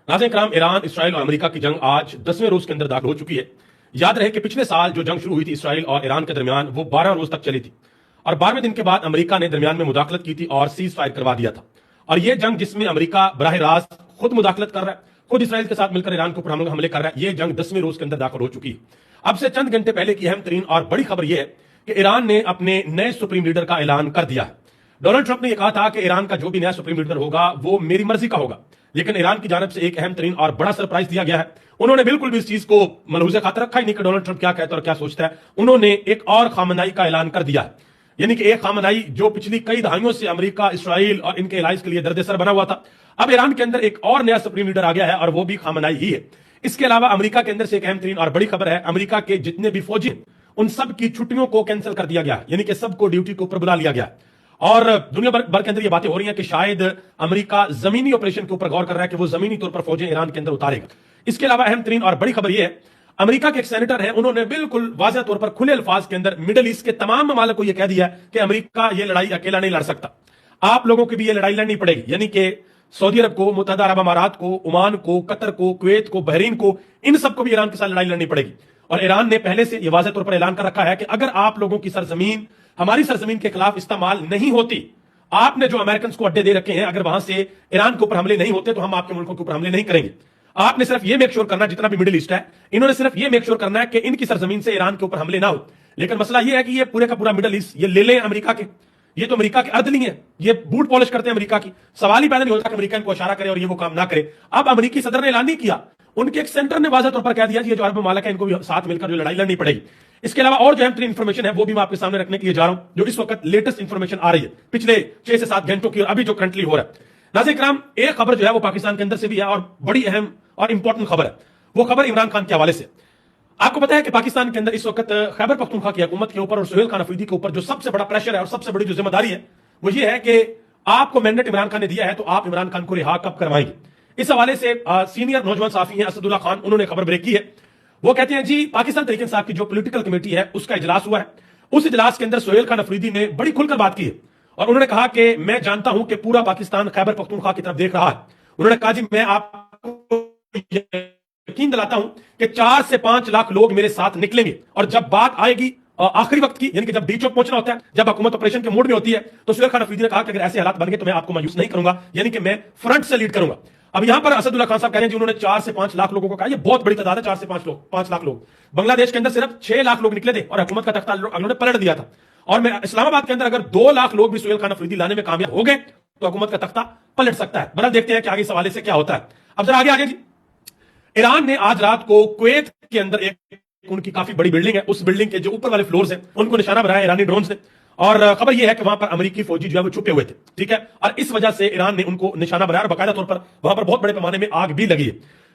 नाज़रीन इकराम, Iran, Israel और America की जंग आज 10वें रोज के अंदर दाखिल हो चुकी है। याद रहे कि पिछले साल जो जंग शुरू हुई थी इसराइल और ईरान के दरमियान, वो 12 रोज तक चली थी और 12वें दिन के बाद अमेरिका ने दरमियान में मुदाखलत की थी और सीज फायर करवा दिया था। और यह जंग जिसमें अमेरिका बराह रास्त खुद मुदाखलत कर रहा है, खुद इसराइल के साथ मिलकर ईरान के ऊपर हमले कर रहा है, यह जंग 10वें रोज के अंदर दाखिल हो चुकी है। अब से चंद घंटे पहले की अहम तरीन और बड़ी खबर यह है कि ईरान ने अपने नए सुप्रीम लीडर का ऐलान कर दिया है। डोनाल्ड ट्रंप ने यह कहा था कि ईरान का जो भी नया सुप्रीम लीडर होगा वो मेरी मर्जी का होगा, लेकिन ईरान की जानब से एक अहम तरीन और बड़ा सरप्राइज दिया गया है। उन्होंने बिल्कुल भी इस चीज को मलहूज़े खातर रखा ही नहीं कि डोनाल्ड ट्रंप क्या कहता है और क्या सोचता है। उन्होंने एक और खामनाई का ऐलान कर दिया है, यानी कि एक खामनाई जो पिछली कई दहाइयों से अमेरिका, इसराइल और इनके एलाइज के लिए दर्द-ए-सर बना हुआ था, अब ईरान के अंदर एक और नया सुप्रीम लीडर आ गया है और वो भी खामनाई ही है। इसके अलावा अमेरिका के अंदर से एक अहम तरीन और बड़ी खबर है, अमेरिका के जितने भी फौजी उन सब की छुट्टियों को कैंसिल कर दिया गया, यानी कि सबको ड्यूटी के ऊपर बुला लिया गया। और दुनिया भर के अंदर ये बातें हो रही हैं कि शायद अमेरिका जमीनी ऑपरेशन के ऊपर गौर कर रहा है कि वो जमीनी तौर पर फौजें ईरान के अंदर उतारेगा। इसके अलावा अहम तरीन और बड़ी खबर यह है, अमेरिका के एक सेनेटर हैं, उन्होंने बिल्कुल वाज़ेह तौर पर खुले अल्फाज के अंदर मिडिल ईस्ट के तमाम ममालिक को यह कह दिया कि अमेरिका ये लड़ाई अकेला नहीं लड़ सकता, आप लोगों की भी ये लड़ाई लड़नी पड़ेगी। यानी कि सऊदी अरब को, मुत्तहदा अरब अमारात को, ओमान को, कतर को, कुवैत को, बहरीन को, इन सबको भी ईरान के साथ लड़ाई लड़नी पड़ेगी। और ईरान ने पहले से यह वाज़ेह तौर पर ऐलान कर रखा है कि अगर आप लोगों की सरजमीन हमारी सरजमीन के खिलाफ इस्तेमाल नहीं होती, आपने जो अमेरिकन को अड्डे दे रखे हैं, अगर वहां से ईरान के ऊपर हमले नहीं होते तो हम आपके मुल्कों के ऊपर हमले नहीं करेंगे। आपने सिर्फ ये मेक श्योर करना, जितना भी मिडिल ईस्ट है, इन्होंने सिर्फ ये मेक श्योर करना है कि इनकी सरजमीन से ईरान के ऊपर हमले ना हो। लेकिन मसला ये है कि ये पूरे का पूरा मिडिल ईस्ट ये ले लें अमेरिका के, ये तो अमेरिका के अर्दली है, ये बूट पॉलिश करते हैं अमेरिका की। सवाल ही पैदा नहीं होता कि अमेरिका इनको इशारा करे और ये वो काम ना करे। अब अमेरिकी सदर ने ऐलान नहीं किया, उनके एक सेंटर ने वाज़ेह तौर पर कह दिया कि ये जो अरब ममालिक है इनको भी साथ मिलकर जो लड़ाई लड़नी पड़ेगी। इसके अलावा और जो अहम तरीन इंफॉर्मेशन है वो भी मैं आपके सामने रखने के लिए जा रहा हूं, जो इस वक्त लेटेस्ट इंफॉर्मेशन आ रही है पिछले 6 से 7 घंटों की, अभी जो करंटली हो रहा है। नाज़रीन इकराम, एक खबर जो है वो पाकिस्तान के अंदर से भी है और बड़ी अहम और इंपॉर्टेंट खबर है। वो खबर इमरान खान के हवाले से। आपको पता है कि पाकिस्तान के अंदर इस वक्त खैबर पख्तूनख्वा की हुकूमत के ऊपर और सुहेल खान अफरीदी के ऊपर जो सबसे बड़ा प्रेशर है और सबसे बड़ी जो जिम्मेदारी है वो ये है कि आपको मैंडेट इमरान खान ने दिया है तो आप इमरान खान को रिहा कब करवाएंगे। इस हवाले से सीनियर नौजवान साफी हैं असदुल्ला खान, उन्होंने खबर ब्रेक की है। वो कहते हैं जी, पाकिस्तान तहरीक इंसाफ की जो पॉलिटिकल कमेटी है उसका इजलास हुआ है, उस इजलास के अंदर सुहेल खान अफरीदी ने बड़ी खुलकर बात की है और उन्होंने कहा कि मैं जानता हूं कि पूरा पाकिस्तान खैबर पख्तूनख्वा की तरफ देख रहा है। उन्होंने कहा जी, मैं आपको यकीन दिलाता हूं कि 4 से 5 लाख लोग मेरे साथ निकलेंगे और जब बात आएगी आखिरी वक्त की, यानी कि जब डी चौक पहुंचना होता है, जब हुकूमत ऑपरेशन के मोड में होती है, तो सुहेल खान अफरीदी ने कहा कि अगर ऐसे हालात बन गए तो मैं आपको मायूस नहीं करूंगा, यानी कि मैं फ्रंट से लीड करूंगा। अब यहां पर असदुल्ला खान साहब कह रहे हैं जी, उन्होंने 4 से 5 लाख लोगों को कहा, यह बहुत बड़ी तादाद है, 4 से 5 लाख लोग। बांग्लादेश के अंदर सिर्फ 6 लाख लोग निकले थे और हुकूमत का तख्ता उन्होंने पलट दिया था। और मैं इस्लामाबाद के अंदर अगर 2 लाख लोग भी सुहेल खान अफरीदी लाने में कामयाब हो गए तो हुकूमत का तख्ता पलट सकता है। बहरहाल देखते हैं कि आगे इस हवाले से क्या होता है। अब जरा आगे जी, ईरान ने आज रात को कुवैत के अंदर एक उनकी काफी बड़ी बिल्डिंग है, उस बिल्डिंग के जो ऊपर वाले फ्लोर्स हैं उनको निशाना बनाया ईरानी ड्रोन से। और खबर यह है कि वहां पर अमेरिकी फौजी जो है वो छुपे हुए थे, ठीक है, और इस वजह से ईरान ने उनको निशाना बनाया और बाकायदा तौर पर वहां पर बहुत बड़े पैमाने में आग भी लगी है।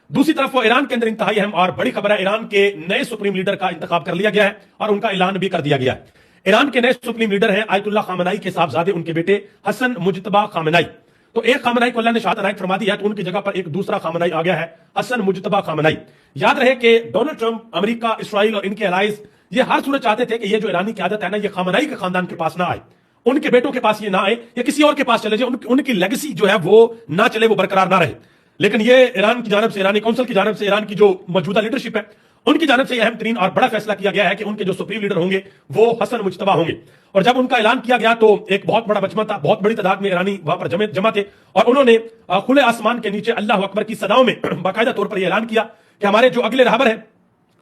दूसरी तरफ ईरान के अंदर इंतहाई अहम और बड़ी खबर है, ईरान के नए सुप्रीम लीडर का इंतखाब कर लिया गया है और उनका ऐलान भी कर दिया गया है। ईरान के नए सुप्रीम लीडर हैं आयतुल्लाह खामनाई के साहबजादे, उनके बेटे हसन मुजतबा खामनाई। तो एक खामनाई को अल्लाह ने शहादत अनायत फरमा दी है, तो उनकी जगह पर एक दूसरा खामनाई आ गया है, हसन मुजतबा खामनाई। याद रहे कि डोनाल्ड ट्रंप, अमेरिका, इसराइल और इनके एलाइज ये हर सूरत चाहते थे कि ये जो ईरानी की आदत है ना, ये खामनाई के खानदान के पास ना आए, उनके बेटों के पास ये ना आए या किसी और के पास चले जाए, उनकी लेगेसी जो है वो ना चले, वो बरकरार ना रहे। लेकिन ये ईरान की जानब से, ईरानी काउंसिल की जानब से, ईरान की जो मौजूदा लीडरशिप है उनकी जानब से अहम तरीन और बड़ा फैसला किया गया है कि उनके जो सुप्रीम लीडर होंगे वो हसन मुजतबा होंगे। और जब उनका ऐलान किया गया तो एक बहुत बड़ा मजमा था, बहुत बड़ी तादाद में ईरानी वहां पर जमा थे और उन्होंने खुले आसमान के नीचे अल्लाह अकबर की सदाओं में बाकायदा तौर पर यह ऐलान किया कि हमारे जो अगले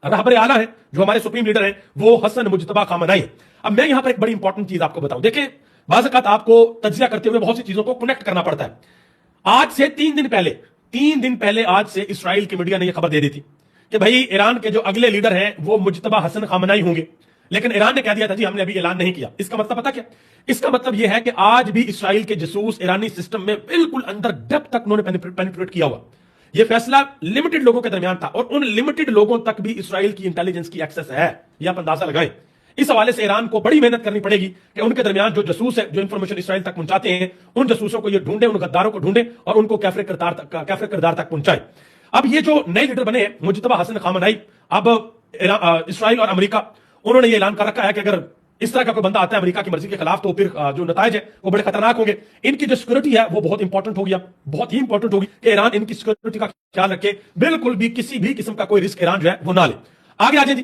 रहबर आला है, जो हमारे सुप्रीम लीडर है, वो हसन मुजतबा खामनाई है। अब मैं यहां पर एक बड़ी इंपॉर्टेंट चीज आपको बताऊं, देखें बाज़ औक़ात आपको तज्जिया करते हुए बहुत सी चीजों को कनेक्ट करना पड़ता है। आज से 3 दिन पहले आज से इसराइल की मीडिया ने यह खबर दे दी थी कि भाई ईरान के जो अगले लीडर हैं वो मुजतबा हसन खामनाई होंगे, लेकिन ईरान ने कह दिया था जी हमने अभी ऐलान नहीं किया। इसका मतलब पता क्या? इसका मतलब यह है कि आज भी इसराइल के जासूस ईरानी सिस्टम में बिल्कुल अंदर डेप्थ तक उन्होंने पेनिट्रेट किया हुआ। यह फैसला लिमिटेड लोगों के दरमियान था और उन लिमिटेड लोगों तक भी इसराइल की इंटेलिजेंस की एक्सेस है, यह आप अंदाजा लगाएं। इस हवाले से ईरान को बड़ी मेहनत करनी पड़ेगी कि उनके दरमियान जो जासूस है, जो इंफॉर्मेशन इसराइल तक पहुंचाते हैं, उन जासूसों को ये ढूंढे, उन गद्दारों को ढूंढे और उनको कैफरे किरदार तक पहुंचाए। अब ये जो नए लीडर बने मुजतबा हसन खामनाई, अब इसराइल और अमेरिका उन्होंने ये ऐलान कर रखा है कि अगर اس طرح کا کوئی بندہ آتا ہے امریکہ کی مرضی کے خلاف تو پھر جو نتائج ہے وہ بڑے خطرناک ہوں گے. ان کی جو سیکورٹی ہے وہ بہت انپورٹنٹ ہوگی, اب بہت ہی انپورٹنٹ ہوگی کہ ایران ان کی سیکورٹی کا خیال رکھے, بالکل بھی کسی بھی قسم کا کوئی رسک ایران جو ہے وہ نہ لے. آگے آ جائیں جی.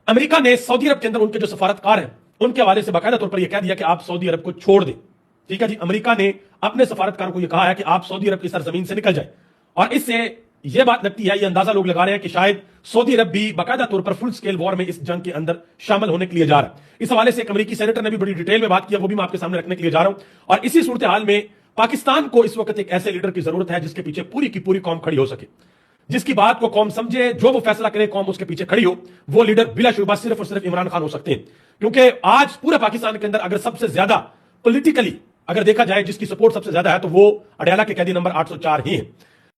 امریکہ نے سعودی عرب کے اندر ان کے جو سفارتکار ہیں ان کے حوالے سے باقاعدہ طور پر یہ کہہ دیا کہ آپ سعودی عرب کو چھوڑ دیں. ٹھیک ہے جی, امریکہ نے اپنے سفارتکاروں کو یہ کہا ہے کہ آپ سعودی عرب کی سرزمین سے نکل جائیں. اور اس سے یہ بات لگتی ہے, یہ اندازہ لوگ لگا رہے ہیں کہ شاید سعودی عرب بھی باقاعدہ طور پر فل سکیل وار میں اس جنگ کے اندر شامل ہونے کے لیے جا رہا ہے. اس حوالے سے ایک امریکی سینیٹر نے بھی بڑی ڈیٹیل میں بات کیا, وہ بھی میں آپ کے سامنے رکھنے کے لیے جا رہا ہوں. اور اسی صورتحال میں پاکستان کو اس وقت ایک ایسے لیڈر کی ضرورت ہے جس کے پیچھے پوری کی پوری قوم کھڑی ہو سکے, جس کی بات کو قوم سمجھے, جو وہ فیصلہ کرے قوم اس کے پیچھے کھڑی ہو. وہ لیڈر بلا شبہ صرف اور صرف عمران خان ہو سکتے ہیں, کیونکہ آج پورے پاکستان کے اندر اگر سب سے زیادہ پولیٹیکلی اگر دیکھا جائے جس کی سپورٹ سب سے زیادہ ہے تو وہ اڈیالہ کے قیدی نمبر 804 ہی ہیں.